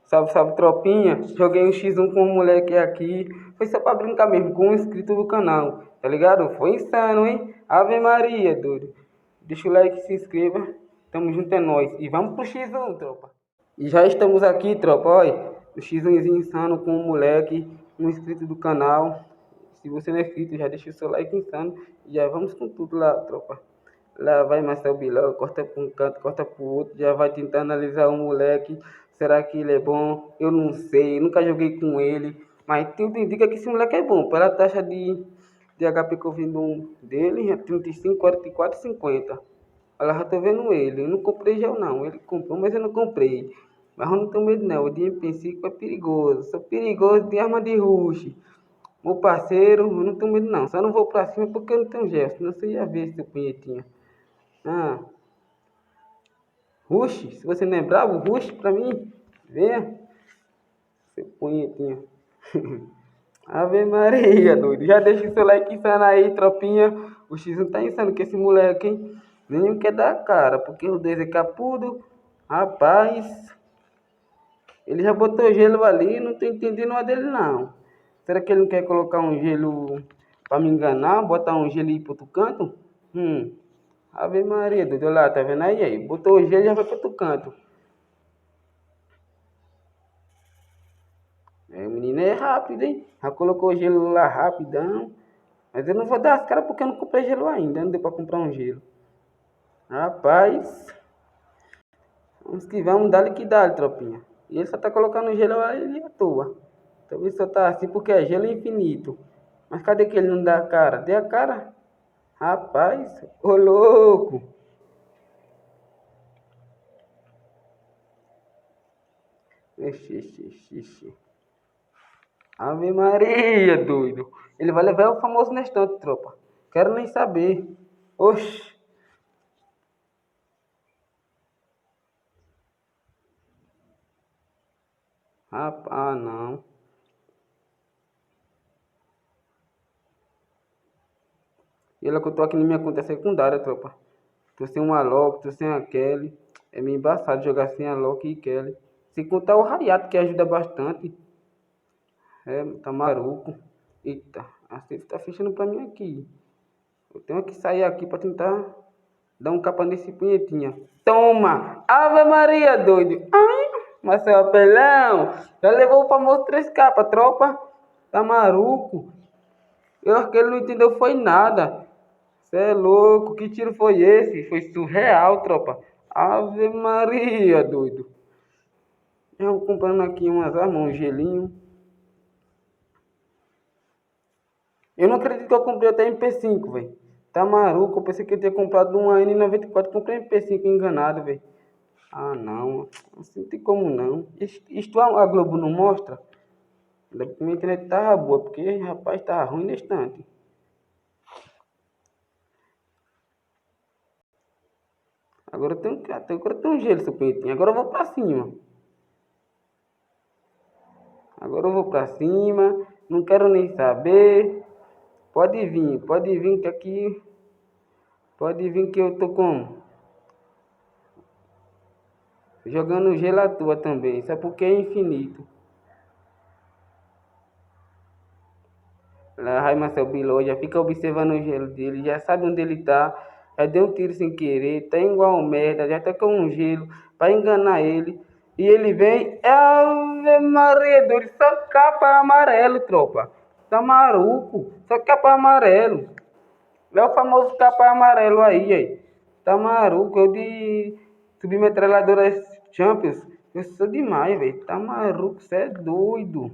Salve, salve, tropinha. Joguei um X1 com um moleque aqui. Foi só pra brincar mesmo, com um inscrito do canal. Tá ligado? Foi insano, hein? Ave Maria, doido. Deixa o like, se inscreva. Tamo junto, é nóis. E vamos pro X1, tropa. E já estamos aqui, tropa. Olha, o X1zinho insano com um moleque, um inscrito do canal. Se você não é inscrito, já deixa o seu like insano. E já vamos com tudo lá, tropa. Lá vai Marcel Bilão, corta para um canto, corta para o outro, já vai tentar analisar o moleque. Será que ele é bom? Eu não sei, nunca joguei com ele. Mas tudo indica que esse moleque é bom. Pela taxa de HP que eu vi dele, é 35, 44, 50. Olha, já tô vendo ele. Eu não comprei gel não. Ele comprou, mas eu não comprei. Mas eu não tenho medo não. O de MP5 é perigoso. Sou perigoso de arma de rush. Meu parceiro, eu não tenho medo não. Só não vou pra cima porque eu não tenho gel. Senão você ia ver, seu punhetinho. Ah, Rush, se você não é bravo, Rush pra mim, venha, seu punhetinho. Ave Maria, doido. Já deixa o seu like insano aí, tropinha. O X1 tá insano com esse moleque, hein? Nem quer dar cara, porque os dois é capudo. Rapaz, ele já botou gelo ali, não tô entendendo a dele não. Será que ele não quer colocar um gelo pra me enganar? Botar um gelo aí pro outro canto? Ave Maria, doido, olha lá, tá vendo aí? Botou o gelo e já vai pro outro canto. É, o menino é rápido, hein? Já colocou gelo lá rapidão. Mas eu não vou dar as caras porque eu não comprei gelo ainda. Não deu pra comprar um gelo. Rapaz. Vamos que vamos, dá-lhe que dá-lhe, tropinha. E ele só tá colocando gelo ali à toa. Talvez só tá assim porque é gelo infinito. Mas cadê que ele não dá a cara? Dê a cara. Rapaz, ô louco. Ixi. Ave Maria, doido. Ele vai levar o famoso Nestante, tropa. Quero nem saber. Oxi. Rapaz, não. E ela que eu tô aqui na minha conta secundária, tropa. Tô sem uma Loki, tô sem a Kelly. É meio embaçado jogar sem a Loki e Kelly. Se contar o Hayato, que ajuda bastante. É, tá maluco. Eita, a safe tá fechando pra mim aqui. Eu tenho que sair aqui pra tentar dar um capa nesse punhetinha. Toma! Ave Maria, doido! Ai, Marcelo Apelão! Já levou o famoso 3 capas, tropa. Tá maluco? Eu acho que ele não entendeu foi nada. Cê é louco, que tiro foi esse? Foi surreal, tropa. Ave Maria, doido. Eu vou comprando aqui umas armas, um gelinho. Eu não acredito que eu comprei até MP5, velho. Tá maluco, eu pensei que eu tinha comprado uma N94, comprei MP5 enganado, velho. Ah, não. Assim não tem como não. Isto a Globo não mostra? Ainda bem que minha internet tava boa, porque, rapaz, tava ruim na estante. Agora tem um gelo, seu peitinho. Agora eu vou pra cima. Agora eu vou pra cima. Não quero nem saber. Pode vir que aqui. Pode vir que eu tô como? Jogando gelo à toa também. Isso é porque é infinito. Lá vai Marcel Biló, já fica observando o gelo dele, já sabe onde ele tá. Já deu um tiro sem querer, tá igual merda, já tá com um gelo pra enganar ele. E ele vem, Ave Maria, doido, só capa amarelo, tropa. Tá maluco, só capa amarelo. É o famoso capa amarelo aí. Tá maluco, eu de submetralhadoras Champions. Eu sou demais, velho. Tá maluco, cê é doido.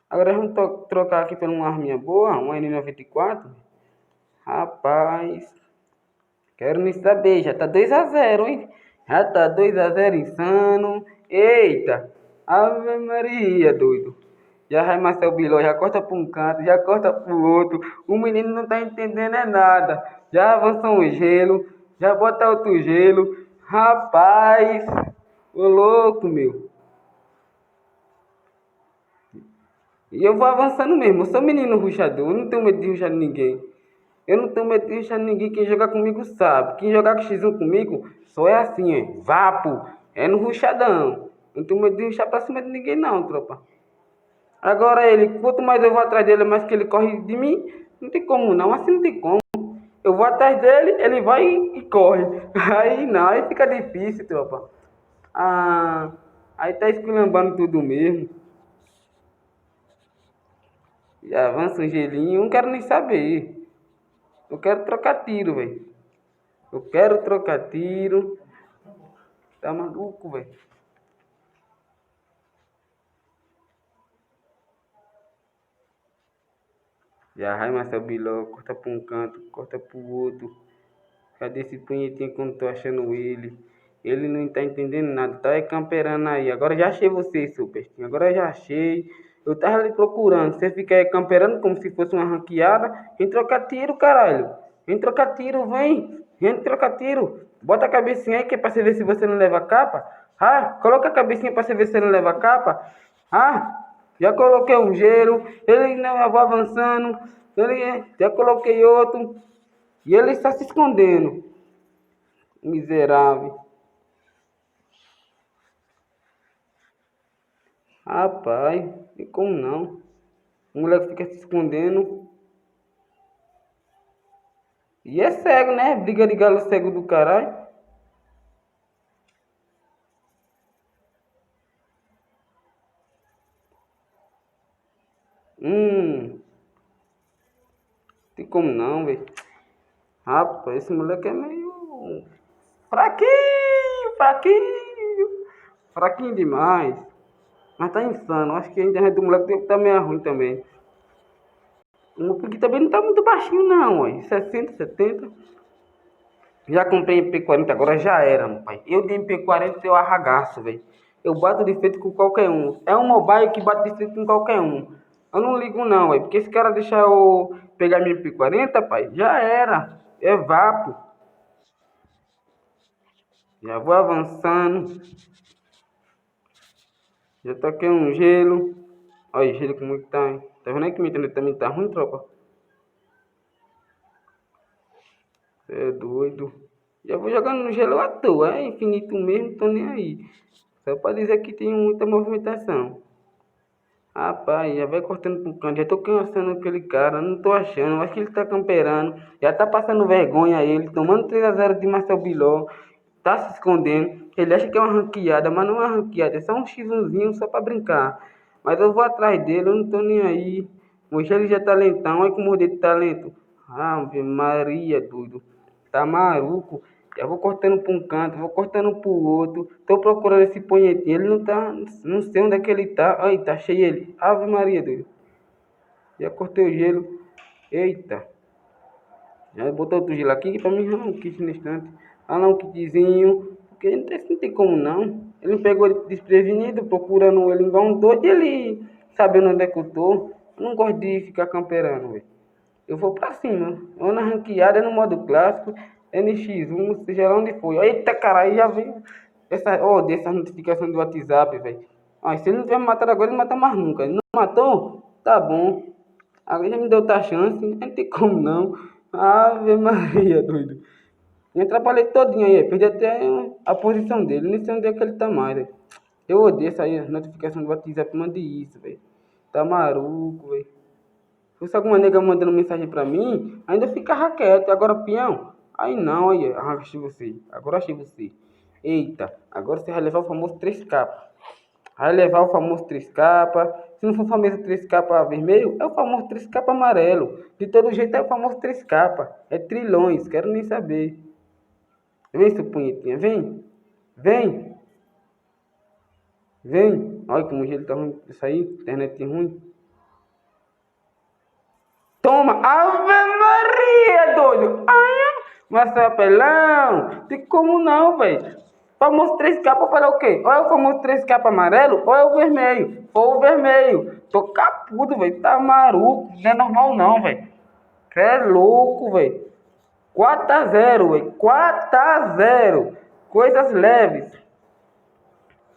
Agora vamos trocar aqui por uma arminha boa, uma N94. Rapaz, quero nem saber, já tá 2-0, hein? Já tá 2-0 insano. Eita, Ave Maria, doido. Já vai Marcel Biló, já corta para um canto, já corta para o outro. O menino não tá entendendo é nada. Já avança um gelo, já bota outro gelo. Rapaz, ô louco, meu. E eu vou avançando mesmo. Eu sou menino ruxador, eu não tenho medo de ruxar ninguém. Eu não tenho medo de ruxar ninguém. Quem jogar comigo sabe. Quem jogar com X1 comigo, só é assim, é vapo. É no ruxadão. Não tenho medo de rushar pra cima de ninguém não, tropa. Agora ele, quanto mais eu vou atrás dele, mais que ele corre de mim, não tem como não, assim não tem como. Eu vou atrás dele, ele vai e corre. Aí não, aí fica difícil, tropa. Ah, aí tá esculambando tudo mesmo. E avança um gelinho, eu não quero nem saber. Eu quero trocar tiro, velho. Eu quero trocar tiro. Tá maluco, velho. Já vai, Marcel Biló, corta pra um canto, corta pro outro. Cadê esse punhetinho que eu não tô achando ele? Ele não tá entendendo nada, tá camperando aí. Agora já achei você, Superstinho. Agora já achei. Eu tava ali procurando. Você fica aí camperando como se fosse uma ranqueada. Vem trocar tiro, caralho. Vem trocar tiro, vem. Vem trocar tiro. Bota a cabecinha aí que é pra você ver se você não leva capa. Ah, coloca a cabecinha pra você ver se você não leva capa. Ah, já coloquei um gelo. Ele não vai avançando. Já coloquei outro. E ele está se escondendo. Miserável. Rapaz, e como não? O moleque fica se escondendo. E é cego, né? Briga de galo cego do caralho. Tem como não, velho. Rapaz, esse moleque é meio fraquinho, fraquinho. Fraquinho demais. Mas tá insano. Acho que a internet do moleque deve estar meio ruim também. O meu pique também não tá muito baixinho não, ó. 60, 70. Já comprei MP40, agora já era, meu pai. Eu de MP40 eu arragaço, velho. Eu bato de frente com qualquer um. É um mobile que bate de frente com qualquer um. Eu não ligo não, velho. Porque esse cara deixar eu pegar minha MP40, pai, já era. É vapo. Já vou avançando. Já toquei um gelo. Olha o gelo como é que tá, hein? Tá vendo aí que minha internet também tá ruim, tropa? Cê é doido. Já vou jogando no gelo à toa. É infinito mesmo, tô nem aí. Só pra dizer que tem muita movimentação. Rapaz, já vai cortando pro canto. Já tô cansando aquele cara. Não tô achando. Acho que ele tá camperando. Já tá passando vergonha ele. Tomando 3-0 de Marcel Biló. Tá se escondendo. Ele acha que é uma ranqueada, mas não é uma ranqueada. É só um x1zinho só pra brincar. Mas eu vou atrás dele. Eu não tô nem aí. Hoje ele já tá lentão. Olha como o dedo tá lento. Ave Maria, doido. Tá maluco. Já vou cortando para um canto, vou cortando para o outro. Tô procurando esse punhetinho. Ele não tá. Não sei onde é que ele tá. Ai, tá cheio ele. Ave Maria, doido. Já cortei o gelo. Eita. Já botou outro gelo aqui pra mim já não kit no instante. Ah não, um kitzinho. Porque não tem como não. Ele me pegou desprevenido, procurando ele igual um doido. E ele sabendo onde é que eu tô. Eu não gosto de ficar camperando, velho. Eu vou pra cima. Ou na ranqueada, no modo clássico, NX1, seja lá onde for. Eita, caralho, já veio dessa notificação do WhatsApp, velho. Ah, se ele não tiver me matado agora, ele não mata mais nunca. Ele não matou? Tá bom. Agora já me deu outra chance, não tem como não. Ave Maria, doido. Me atrapalhei todinho aí, perdi até a posição dele. Nem sei onde é que ele tá mais, velho. Eu odeio essa aí, notificação do WhatsApp, mande isso, velho. Tá maluco, velho. Se fosse alguma nega mandando mensagem pra mim, ainda ficava quieto. Agora, peão, aí não, aí, achei você. Agora achei você. Eita, agora você vai levar o famoso 3 capas. Vai levar o famoso 3 capas. Se não for o famoso 3 capas vermelho, é o famoso 3 capas amarelo. De todo jeito é o famoso 3 capas. É trilhões, quero nem saber. Vem, seu punhetinha, vem. Vem. Vem. Olha como o jeito tá ruim. Isso aí, internet ruim. Toma! Ave Maria, doido! Ai, mas apelão! Tem como não, velho? Famoso 3 capas para o quê? Ou é o famoso 3 capas amarelo, ou é o vermelho. Ou o vermelho. Tô capudo, velho. Tá maluco. Não é normal não, velho. É louco, velho. 4-0, velho. 4-0. Coisas leves.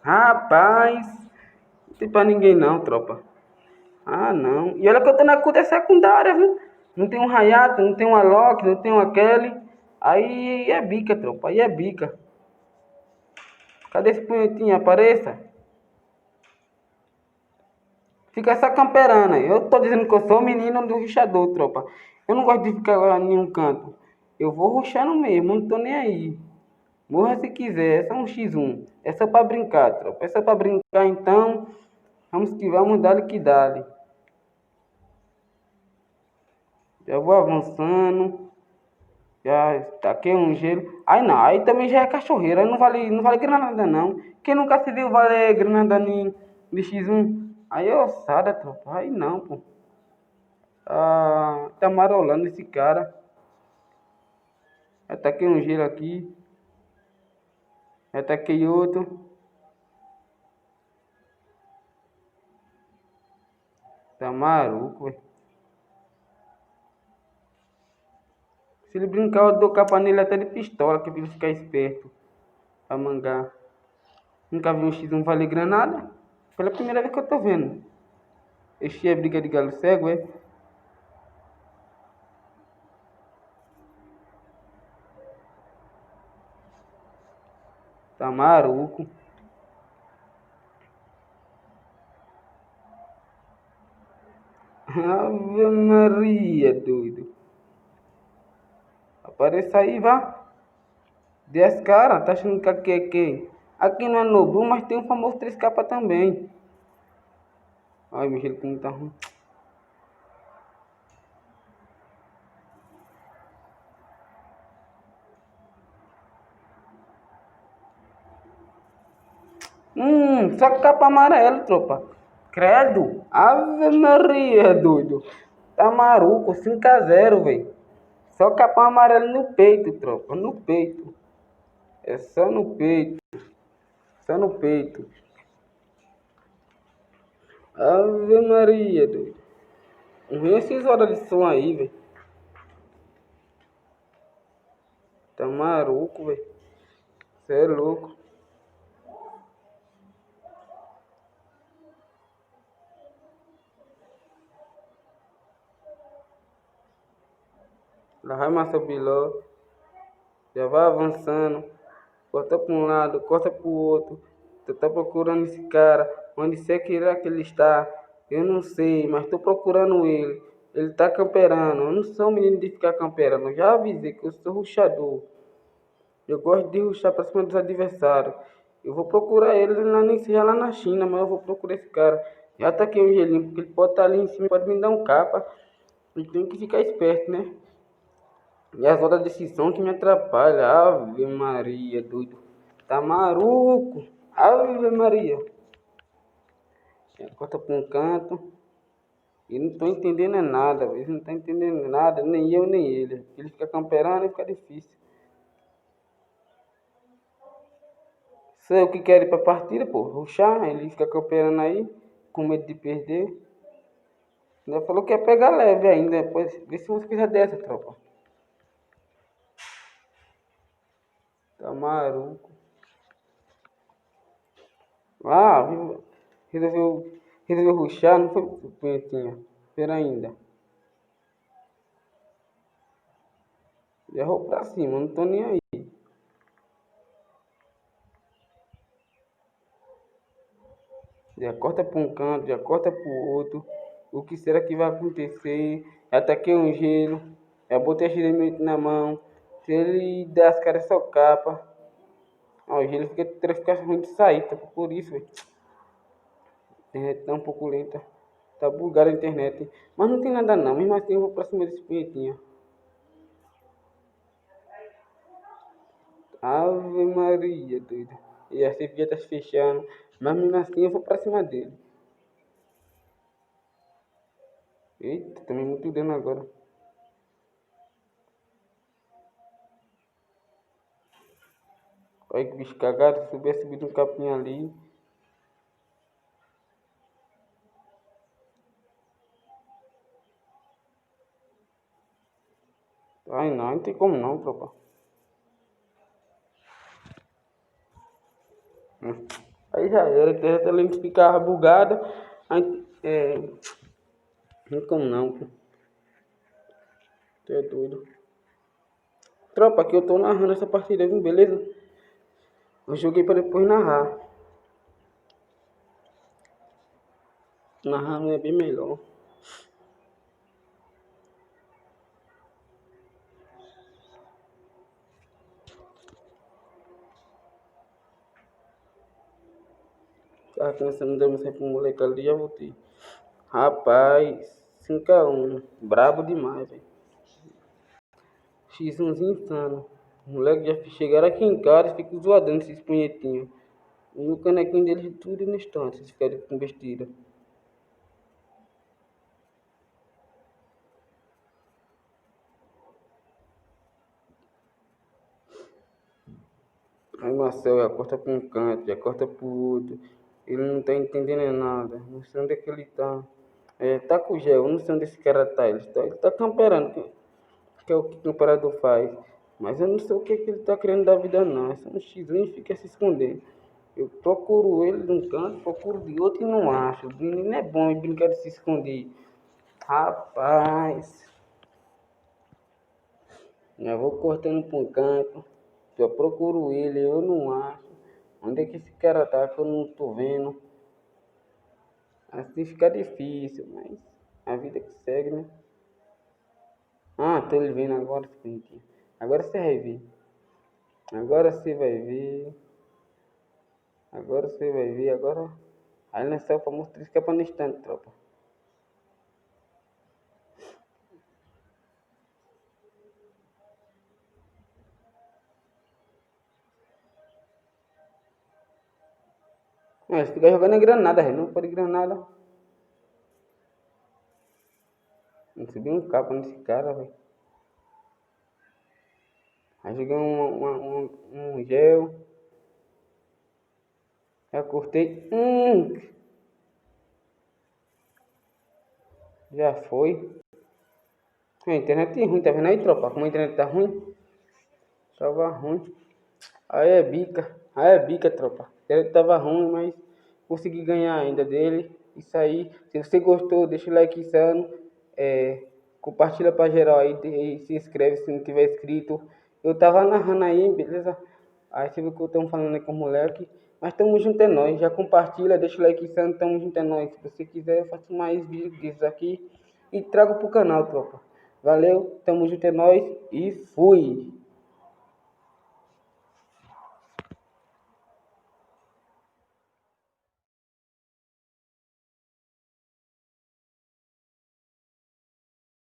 Rapaz. Não tem pra ninguém não, tropa. Ah, não. E olha que eu tô na conta secundária, viu? Não tem um Hayato, não tem um Alok, não tem uma Kelly. Aí é bica, tropa. Aí é bica. Cadê esse punhetinho? Apareça. Fica só camperando aí. Eu tô dizendo que eu sou menino do ruxador, tropa. Eu não gosto de ficar lá em nenhum canto. Eu vou ruxando mesmo, não tô nem aí. Morra se quiser, é só um X1. É só pra brincar, tropa. É só pra brincar então. Vamos que vamos, dale que dale. Já vou avançando. Já taquei um gelo. Aí não, aí também já é cachorreira. Aí não vale granada não. Quem nunca se viu valer granada de X1? Aí é ossada, tropa. Aí não, pô. Ah, tá marolando esse cara. Já taquei um gelo aqui. Já taquei outro. Tá maluco, velho. Se ele brincar, eu dou capa nele até de pistola, que é pra ele ficar esperto. Pra mangar. Nunca vi um X1 valer granada. Pela primeira vez que eu tô vendo. Este é briga de galo cego, é? Tá maluco. Ave Maria, doido. Apareça aí, vá. Dez cara, tá achando que aqui é quem? Aqui não é Nobu, mas tem um famoso 3K também. Ai, meu jeito como tá ruim. Só capa amarelo, tropa. Credo. Ave Maria, doido. Tá maluco, 5-0, velho. Só capa amarelo no peito, tropa. No peito. É só no peito. Só no peito. Ave Maria, doido. Ruim esses horas de som aí, velho. Tá maluco, velho. Cê é louco. Lá vai Massa Biló. Já vai avançando. Corta pra um lado, corta pro outro. Tu tá procurando esse cara. Onde será que ele está? Eu não sei, mas tô procurando ele. Ele tá camperando. Eu não sou um menino de ficar camperando. Eu já avisei que eu sou ruxador. Eu gosto de ruxar pra cima dos adversários. Eu vou procurar ele, nem seja lá na China, mas eu vou procurar esse cara. Já tá aqui um gelinho, porque ele pode estar ali em cima, pode me dar um capa. E tem que ficar esperto, né? E as horas de decisão que me atrapalham. Ave Maria, doido. Tá maluco. Ave Maria. Corta pra um canto. E não tô entendendo nada, velho. Não tá entendendo nada, nem eu, nem ele. Ele fica camperando e fica difícil. Sei o que quer ir pra partida, pô. Ruxar, ele fica camperando aí, com medo de perder. Ainda falou que ia pegar leve ainda. Depois, vê se você quiser dessa, tropa. Tá maluco. Ah, resolveu ruxar, não foi punhetinha. Espera ainda. Já vou pra cima, não tô nem aí. Já corta pra um canto, já corta pro outro. O que será que vai acontecer? Já taquei um gelo, já botei a xeremite na mão. Se ele der as caras só capa. Ó, o gelo fica ruim de sair, tá por isso, velho. A internet tá um pouco lenta. Tá bugada a internet. Mas não tem nada não, mesmo assim eu vou pra cima desse punhetinha. Ave Maria, doido. E a safe já tá se fechando. Mas mesmo assim eu vou pra cima dele. Eita, também muito dano agora. Olha que bicho cagado, se tivesse subido um capinha ali. Ai não tem como não, tropa. Aí já era, a internet além de ficar bugada. Aí, não tem como não, pô. Tu é doido. Tropa, aqui eu tô narrando essa partida, viu? Beleza? Eu joguei pra depois narrar. narrando é bem melhor. Tava pensando em dar sempre um moleque ali, já voltei. Rapaz, 5-1, brabo demais, velho. X1zinho insano. Os moleques já chegaram aqui em casa e ficam zoadando esses punhetinhos. No canequinho deles tudo no instante, vocês ficarem com besteira. Aí Marcel já corta pra um canto, já corta pro outro. Ele não tá entendendo nada. Não sei onde é que ele tá. Tá com gel, eu não sei onde esse cara tá. Ele tá camperando, que é o que o camperador faz. Mas eu não sei o que, que ele tá querendo da vida não. É só um X1 e fica se escondendo. Eu procuro ele de um canto, procuro de outro e não acho. O menino é bom em brincar de se esconder. Rapaz, eu vou cortando pra um canto. Eu procuro ele, eu não acho. Onde é que esse cara tá que eu não tô vendo? Assim fica difícil, mas a vida que segue, né? Ah, tô ele vendo agora, Felipe. Agora você vai ver. Agora você vai ver. Agora você vai ver. Agora. Aí nós só famoso trisca pra no instante, tropa. Mas fica jogando granada, velho. Não pode granada. Não subi um capa nesse cara, velho. Aí joguei um gel. Já cortei. Já foi. A internet é ruim, tá vendo aí, tropa? Como a internet tá ruim? Tava ruim. Aí é bica, tropa. Ele tava ruim, mas consegui ganhar ainda dele. Isso aí. Se você gostou, deixa o like insano. Compartilha pra geral aí e se inscreve se não tiver inscrito. Eu tava narrando aí, beleza? Aí você viu que eu tô falando aí com o moleque. Mas tamo junto é nóis. Já compartilha, deixa o like insano, tamo junto é nóis. Se você quiser, eu faço mais vídeos desses aqui e trago pro canal, tropa. Valeu, tamo junto é nóis e fui!